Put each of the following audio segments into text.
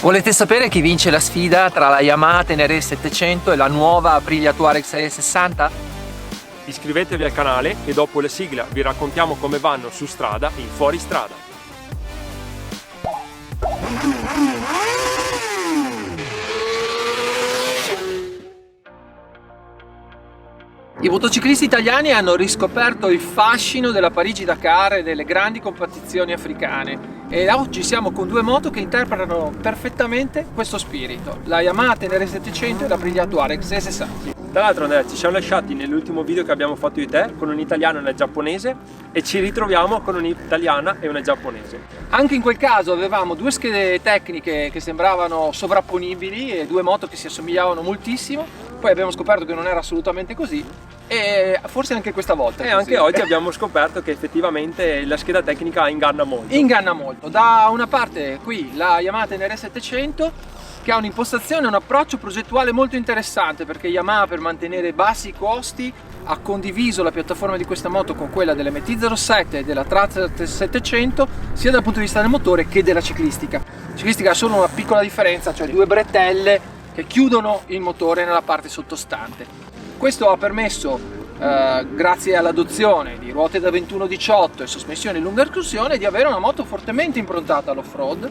Volete sapere chi vince la sfida tra la Yamaha Tenere 700 e la nuova Aprilia Touareg 660? Iscrivetevi al canale e dopo la sigla vi raccontiamo come vanno su strada e in fuoristrada. I motociclisti italiani hanno riscoperto il fascino della Parigi-Dakar e delle grandi competizioni africane e oggi siamo con due moto che interpretano perfettamente questo spirito, la Yamaha Tenere 700 e la Aprilia Touareg 660. Tra l'altro Andrea, ci siamo lasciati nell'ultimo video che abbiamo fatto di te con un italiano e una giapponese e ci ritroviamo con un'italiana e una giapponese. Anche in quel caso avevamo due schede tecniche che sembravano sovrapponibili e due moto che si assomigliavano moltissimo, poi abbiamo scoperto che non era assolutamente così e forse anche questa volta. E anche oggi abbiamo scoperto che effettivamente la scheda tecnica inganna molto. Inganna molto. Da una parte qui la Yamaha Tenere 700 che ha un'impostazione e un approccio progettuale molto interessante, perché Yamaha, per mantenere bassi i costi, ha condiviso la piattaforma di questa moto con quella dell'MT-07 e della Tracer 700 sia dal punto di vista del motore che della ciclistica. La ciclistica ha solo una piccola differenza, cioè due bretelle che chiudono il motore nella parte sottostante. Questo ha permesso, grazie all'adozione di ruote da 21-18 e sospensioni lunga escursione, di avere una moto fortemente improntata all'off-road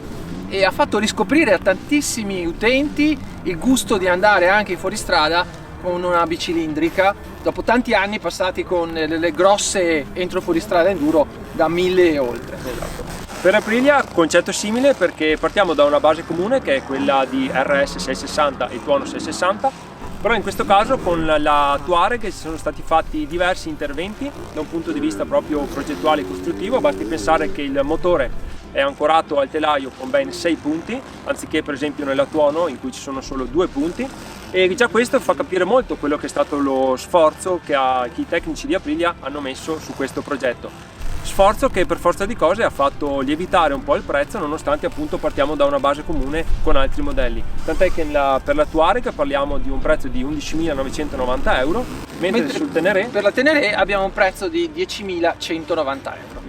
e ha fatto riscoprire a tantissimi utenti il gusto di andare anche in fuoristrada con una bicilindrica dopo tanti anni passati con le grosse entro fuoristrada enduro da 1000 e oltre. Esatto. Per Aprilia concetto simile, perché partiamo da una base comune che è quella di RS 660 e Tuono 660, però in questo caso con la Touareg ci sono stati fatti diversi interventi da un punto di vista proprio progettuale e costruttivo. Basti pensare che il motore è ancorato al telaio con ben 6 punti, anziché per esempio nella Tuono in cui ci sono solo 2 punti, e già questo fa capire molto quello che è stato lo sforzo che i tecnici di Aprilia hanno messo su questo progetto. Sforzo che per forza di cose ha fatto lievitare un po' il prezzo, nonostante appunto partiamo da una base comune con altri modelli. Tant'è che per la Touareg parliamo di un prezzo di 11.990 euro, mentre sul Tenere, per la Tenere abbiamo un prezzo di 10.190 euro.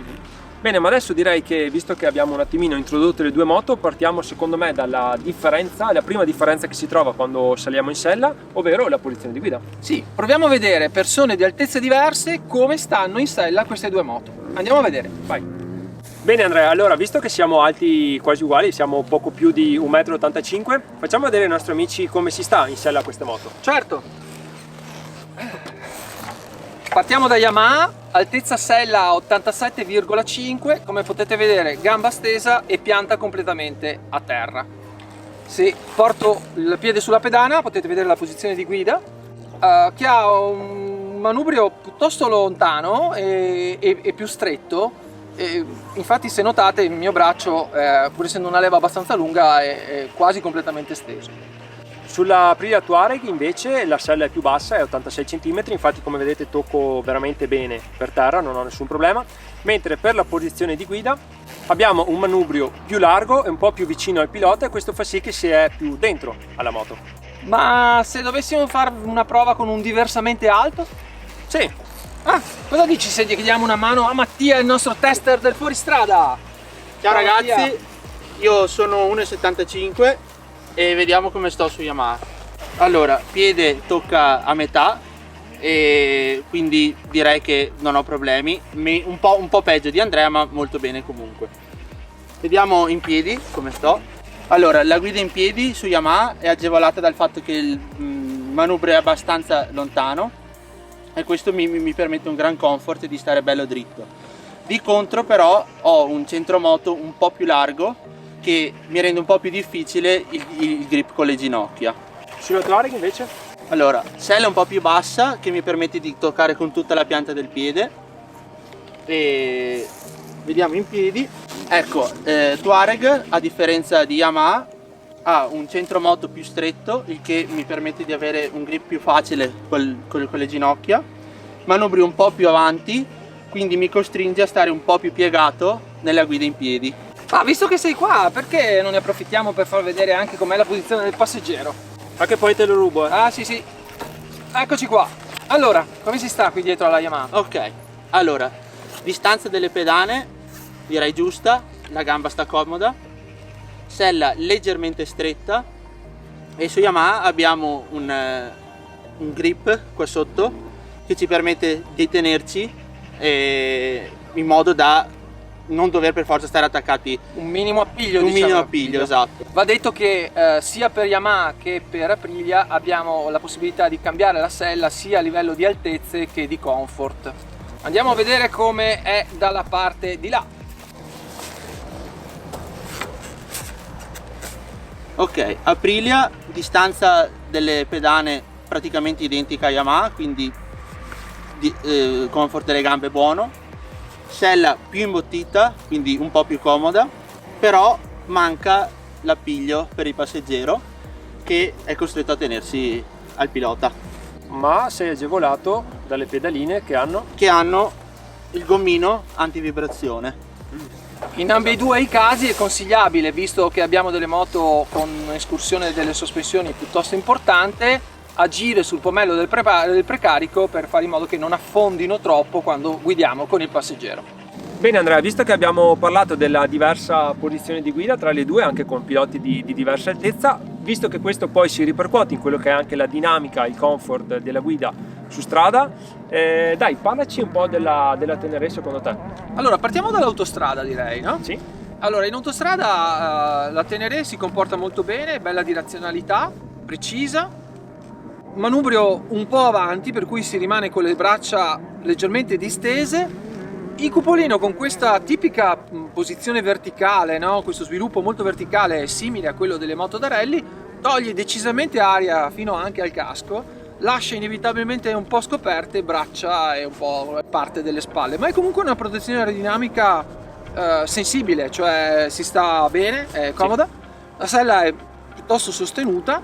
Bene, ma adesso direi che, visto che abbiamo un attimino introdotto le due moto, partiamo secondo me dalla differenza, la prima differenza che si trova quando saliamo in sella, ovvero la posizione di guida. Sì, proviamo a vedere persone di altezze diverse come stanno in sella queste due moto. Andiamo a vedere, vai. Bene Andrea, allora visto che siamo alti quasi uguali, siamo poco più di 1,85 m, facciamo vedere ai nostri amici come si sta in sella a queste moto. Certo. Partiamo da Yamaha, altezza sella 87,5, come potete vedere gamba stesa e pianta completamente a terra. Se porto il piede sulla pedana potete vedere la posizione di guida, che ha un manubrio piuttosto lontano e più stretto. Infatti, se notate, il mio braccio, pur essendo una leva abbastanza lunga, è quasi completamente steso. Sulla Aprilia Touareg invece la sella è più bassa, è 86 cm, infatti come vedete tocco veramente bene per terra, non ho nessun problema, mentre per la posizione di guida abbiamo un manubrio più largo e un po' più vicino al pilota, e questo fa sì che si è più dentro alla moto. Ma se dovessimo fare una prova con un diversamente alto? Sì. Ah, cosa dici se gli chiediamo una mano a Mattia, il nostro tester del fuoristrada? Ciao ragazzi, io sono 1,75 m e vediamo come sto su Yamaha. Allora, piede tocca a metà e quindi direi che non ho problemi, un po' peggio di Andrea, ma molto bene comunque. Vediamo in piedi come sto. Allora, la guida in piedi su Yamaha è agevolata dal fatto che il manubrio è abbastanza lontano e questo mi permette un gran comfort di stare bello dritto. Di contro però ho un centromoto un po' più largo che mi rende un po' più difficile il grip con le ginocchia. Sulla Touareg invece? Allora, sella un po' più bassa che mi permette di toccare con tutta la pianta del piede. E vediamo in piedi. Ecco, Touareg, a differenza di Yamaha, ha un centromoto più stretto, il che mi permette di avere un grip più facile con le ginocchia. Manubrio un po' più avanti, quindi mi costringe a stare un po' più piegato nella guida in piedi. Ah, visto che sei qua, perché non ne approfittiamo per far vedere anche com'è la posizione del passeggero? Anche poi te lo rubo, Ah, sì, sì. Eccoci qua. Allora, come si sta qui dietro alla Yamaha? Ok, allora, distanza delle pedane direi giusta, la gamba sta comoda. sella leggermente stretta, e su Yamaha abbiamo un grip qua sotto che ci permette di tenerci in modo da non dover per forza stare attaccati. Un minimo appiglio, Un diciamo. minimo appiglio, esatto. Va detto che sia per Yamaha che per Aprilia abbiamo la possibilità di cambiare la sella sia a livello di altezze che di comfort. Andiamo a vedere come è dalla parte di là. Ok, Aprilia, distanza delle pedane praticamente identica a Yamaha, quindi comfort delle gambe buono. Sella più imbottita, quindi un po' più comoda, però manca l'appiglio per il passeggero che è costretto a tenersi al pilota. Ma sei agevolato dalle pedaline che hanno Il gommino antivibrazione. In ambedue i casi è consigliabile, visto che abbiamo delle moto con un'escursione delle sospensioni piuttosto importante, agire sul pomello del precarico per fare in modo che non affondino troppo quando guidiamo con il passeggero. Bene Andrea, visto che abbiamo parlato della diversa posizione di guida tra le due, anche con piloti di diversa altezza, visto che questo poi si ripercuote in quello che è anche la dinamica, il comfort della guida su strada, dai, parlaci un po' della Ténéré secondo te. Allora, partiamo dall'autostrada, direi, no? Sì. Allora, in autostrada la Ténéré si comporta molto bene, bella direzionalità, precisa, manubrio un po' avanti, per cui si rimane con le braccia leggermente distese. Il cupolino, con questa tipica posizione verticale, no? Questo sviluppo molto verticale simile a quello delle moto da rally, toglie decisamente aria fino anche al casco, lascia inevitabilmente un po' scoperte braccia e un po' parte delle spalle, ma è comunque una protezione aerodinamica sensibile, cioè si sta bene, è comoda. Sì. La sella è piuttosto sostenuta,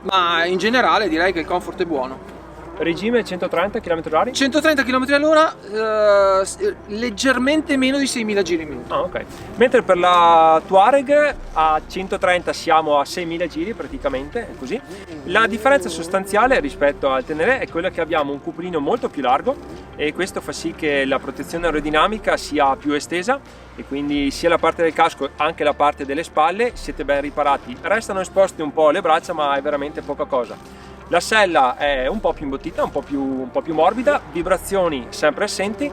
ma in generale direi che il comfort è buono. Regime 130 km/h? 130 km/h, leggermente meno di 6.000 giri in minuto. Ah, ok. Mentre per la Touareg a 130 siamo a 6.000 giri praticamente, è così. La differenza sostanziale rispetto al Ténéré è quella che abbiamo un cupolino molto più largo e questo fa sì che la protezione aerodinamica sia più estesa e quindi sia la parte del casco anche la parte delle spalle siete ben riparati. Restano esposte un po' le braccia, ma è veramente poca cosa. La sella è un po' più imbottita, un po' più morbida, vibrazioni sempre assenti.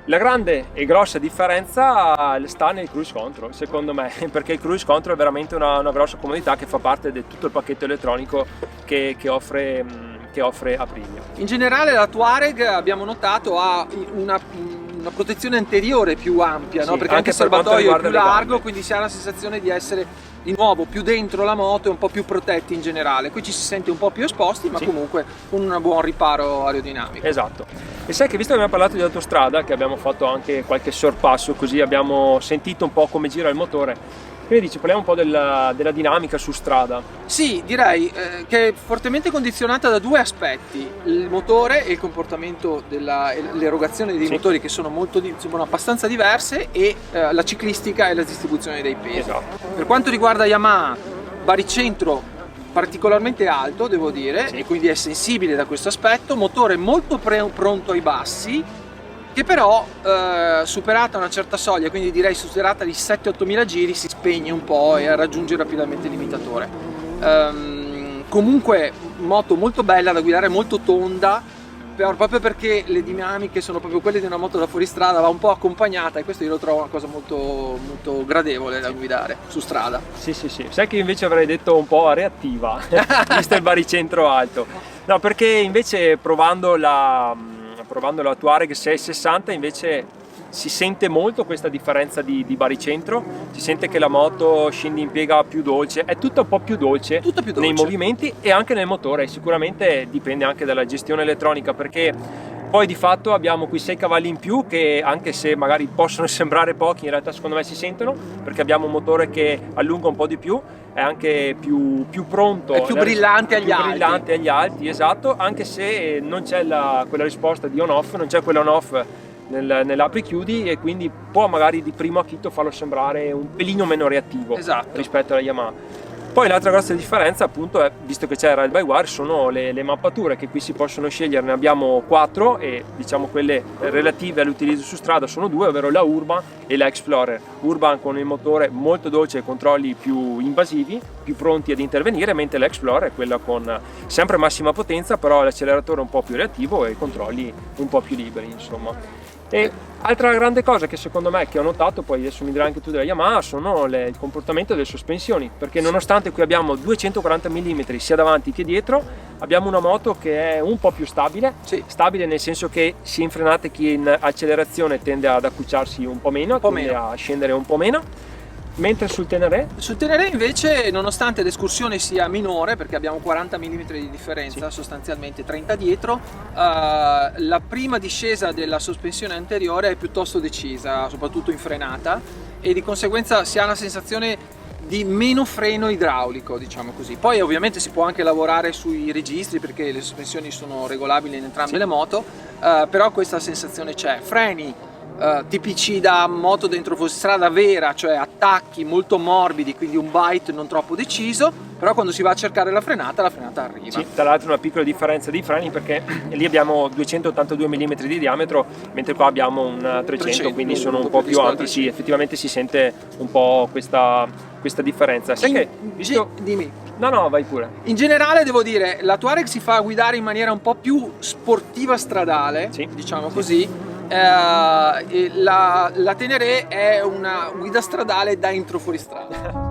La grande e grossa differenza sta nel cruise control, secondo me, perché il cruise control è veramente una grossa comodità che fa parte di tutto il pacchetto elettronico che offre Aprilia. In generale la Touareg, abbiamo notato, ha una protezione anteriore più ampia, sì, no? Perché anche il serbatoio è più largo, gambe. quindi si ha la sensazione di essere di nuovo più dentro la moto e un po' più protetti in generale. Qui ci si sente un po' più esposti, ma sì, comunque con un buon riparo aerodinamico. Esatto. E sai che visto che abbiamo parlato di autostrada, che abbiamo fatto anche qualche sorpasso, così abbiamo sentito un po' come gira il motore, quindi dici, parliamo un po' della dinamica su strada. Sì, direi che è fortemente condizionata da due aspetti: il motore e il comportamento l'erogazione dei motori, che sono sono abbastanza diverse, e la ciclistica e la distribuzione dei pesi. Esatto. Per quanto riguarda Yamaha, baricentro particolarmente alto, devo dire, sì, e quindi è sensibile da questo aspetto, motore molto pronto ai bassi, che però superata una certa soglia, quindi direi superata di 7-8.000 giri, si spegne un po' e raggiunge rapidamente il limitatore. Comunque moto molto bella da guidare, molto tonda, proprio perché le dinamiche sono proprio quelle di una moto da fuoristrada, va un po' accompagnata, e questo io lo trovo una cosa molto, molto gradevole da guidare su strada. Sì, sai che invece avrei detto un po' reattiva, visto il baricentro alto. No, perché invece provando la Touareg 660 invece si sente molto questa differenza di baricentro, si sente che la moto scende in piega più dolce, è tutta un po' più dolce, nei movimenti e anche nel motore. Sicuramente dipende anche dalla gestione elettronica, perché poi di fatto abbiamo qui 6 cavalli in più che, anche se magari possono sembrare pochi, in realtà secondo me si sentono, perché abbiamo un motore che allunga un po' di più, è anche più pronto, è più brillante agli alti, esatto, anche se non c'è quella risposta di on-off, non c'è quella on-off nell'apri chiudi, e quindi può magari di primo acchito farlo sembrare un pelino meno reattivo, esatto, rispetto alla Yamaha. Poi l'altra grossa differenza appunto è, visto che c'è Ride by Wire, sono le mappature che qui si possono scegliere, ne abbiamo 4 e diciamo quelle relative all'utilizzo su strada sono 2, ovvero la Urban e la Explorer. Urban con il motore molto dolce e controlli più invasivi, più pronti ad intervenire, mentre la Explorer è quella con sempre massima potenza, però l'acceleratore un po' più reattivo e i controlli un po' più liberi, insomma. E altra grande cosa che secondo me, che ho notato, poi adesso mi dirai anche tu della Yamaha, sono il comportamento delle sospensioni, perché nonostante qui abbiamo 240 mm sia davanti che dietro, abbiamo una moto che è un po' più stabile, stabile nel senso che sia in frenata che in accelerazione tende ad accucciarsi un po' meno, a scendere un po' meno. Mentre sul Ténéré? Sul Ténéré invece, nonostante l'escursione sia minore, perché abbiamo 40 mm di differenza, sostanzialmente 30 dietro, la prima discesa della sospensione anteriore è piuttosto decisa, soprattutto in frenata, e di conseguenza si ha la sensazione di meno freno idraulico, diciamo così. Poi ovviamente si può anche lavorare sui registri, perché le sospensioni sono regolabili in entrambe le moto, però questa sensazione c'è. Freni tipici da moto dentro strada vera, cioè attacchi molto morbidi, quindi un bite non troppo deciso, però quando si va a cercare la frenata arriva. Sì, tra l'altro una piccola differenza di freni, perché lì abbiamo 282 mm di diametro, mentre qua abbiamo un 300, quindi sono un po' più ampi. Sì, effettivamente si sente un po' questa differenza. Sai che, visto... Dimmi. No, vai pure. In generale devo dire, la Touareg si fa guidare in maniera un po' più sportiva stradale, diciamo così. La Ténéré è una guida stradale da intro fuoristrada.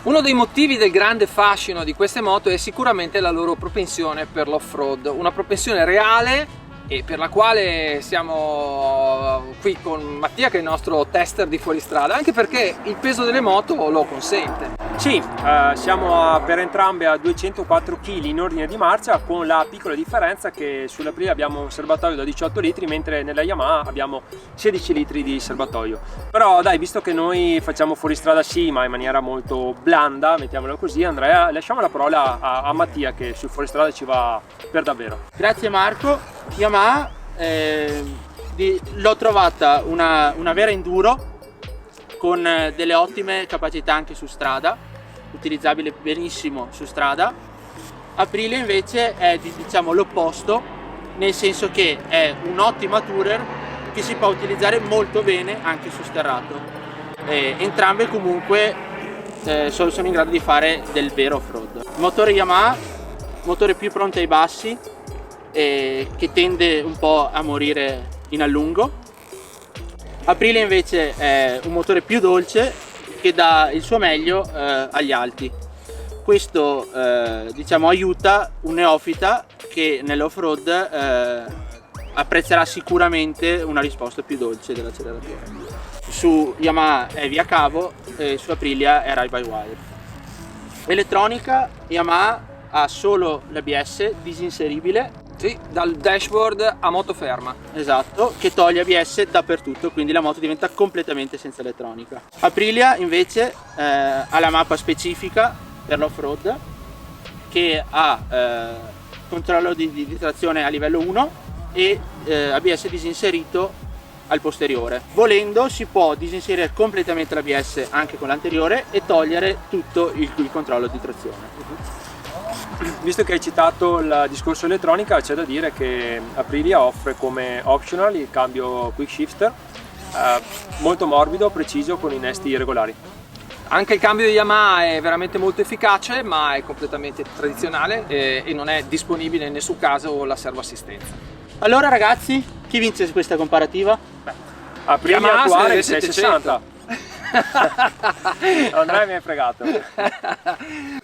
Uno dei motivi del grande fascino di queste moto è sicuramente la loro propensione per l'off-road, una propensione reale e per la quale siamo qui con Mattia, che è il nostro tester di fuoristrada, anche perché il peso delle moto lo consente. Sì, siamo per entrambe a 204 kg in ordine di marcia, con la piccola differenza che sull'Aprilia abbiamo un serbatoio da 18 litri, mentre nella Yamaha abbiamo 16 litri di serbatoio. Però dai, visto che noi facciamo fuoristrada sì, ma in maniera molto blanda, mettiamola così, Andrea, lasciamo la parola a Mattia, che sul fuoristrada ci va per davvero. Grazie Marco. Yamaha l'ho trovata una vera enduro con delle ottime capacità anche su strada, utilizzabile benissimo su strada. Aprilia invece è diciamo l'opposto, nel senso che è un'ottima tourer che si può utilizzare molto bene anche su sterrato. Entrambe comunque sono in grado di fare del vero off-road. Motore Yamaha, motore più pronto ai bassi, che tende un po' a morire in allungo. Aprilia invece è un motore più dolce che dà il suo meglio agli alti. Questo diciamo aiuta un neofita che nell'off-road apprezzerà sicuramente una risposta più dolce dell'acceleratore. Su Yamaha è via cavo e su Aprilia è ride by wire. Elettronica, Yamaha ha solo l'ABS disinseribile. Sì, dal dashboard a moto ferma. Esatto, che toglie ABS dappertutto, quindi la moto diventa completamente senza elettronica. Aprilia invece ha la mappa specifica per l'off-road, che ha controllo di trazione a livello 1 e ABS disinserito al posteriore. Volendo si può disinserire completamente l'ABS anche con l'anteriore e togliere tutto il controllo di trazione. Visto che hai citato il discorso elettronica, c'è da dire che Aprilia offre come optional il cambio quick shifter, molto morbido, preciso, con innesti regolari. Anche il cambio di Yamaha è veramente molto efficace, ma è completamente tradizionale e non è disponibile in nessun caso la servoassistenza. Allora ragazzi, chi vince questa comparativa? Aprilia Yamaha attuale 660. Andrea mi hai fregato.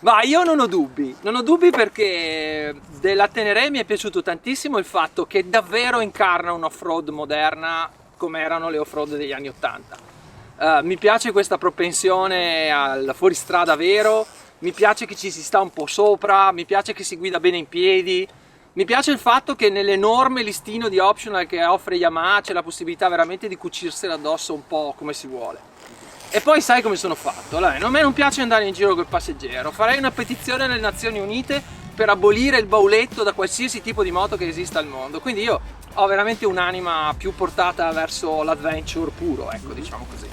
Ma io non ho dubbi perché della Ténéré mi è piaciuto tantissimo il fatto che davvero incarna un'off-road moderna come erano le off-road degli anni 80. Mi piace questa propensione al fuoristrada vero, mi piace che ci si sta un po' sopra, mi piace che si guida bene in piedi, Mi piace il fatto che nell'enorme listino di optional che offre Yamaha c'è la possibilità veramente di cucirsela addosso un po' come si vuole. E poi sai come sono fatto? Allora, a me non piace andare in giro col passeggero, farei una petizione alle Nazioni Unite per abolire il bauletto da qualsiasi tipo di moto che esista al mondo, quindi io ho veramente un'anima più portata verso l'adventure puro, ecco, diciamo così.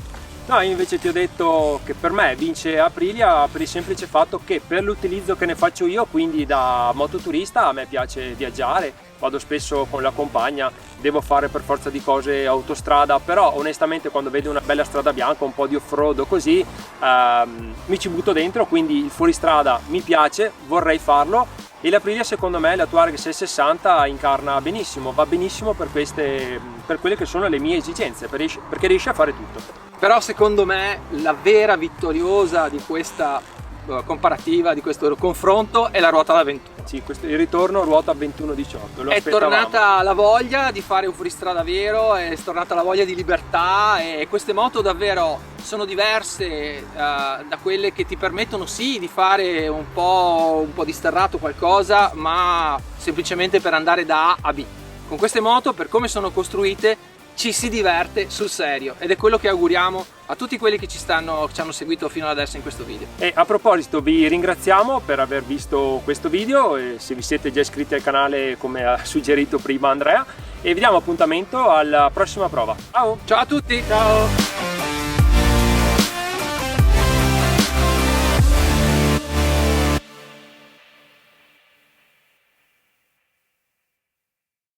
No, io invece ti ho detto che per me vince Aprilia per il semplice fatto che per l'utilizzo che ne faccio io, quindi da mototurista, a me piace viaggiare, vado spesso con la compagna, devo fare per forza di cose autostrada, però onestamente quando vedo una bella strada bianca, un po' di off-road così, mi ci butto dentro, quindi il fuoristrada mi piace, vorrei farlo, e l'Aprilia secondo me, la Touareg 660 incarna benissimo, va benissimo per quelle che sono le mie esigenze, perché riesce a fare tutto. Però secondo me la vera vittoriosa di questa comparativa, di questo confronto, è la ruota da 21. Sì, il ritorno ruota 21-18. È tornata la voglia di fare un fuoristrada vero, è tornata la voglia di libertà, e queste moto davvero sono diverse da quelle che ti permettono sì di fare un po' di sterrato qualcosa, ma semplicemente per andare da A a B. Con queste moto, per come sono costruite, ci si diverte sul serio, ed è quello che auguriamo a tutti quelli che ci hanno seguito fino ad adesso in questo video. E a proposito, vi ringraziamo per aver visto questo video, e se vi siete già iscritti al canale come ha suggerito prima Andrea, e vi diamo appuntamento alla prossima prova. Ciao! Ciao a tutti! Ciao!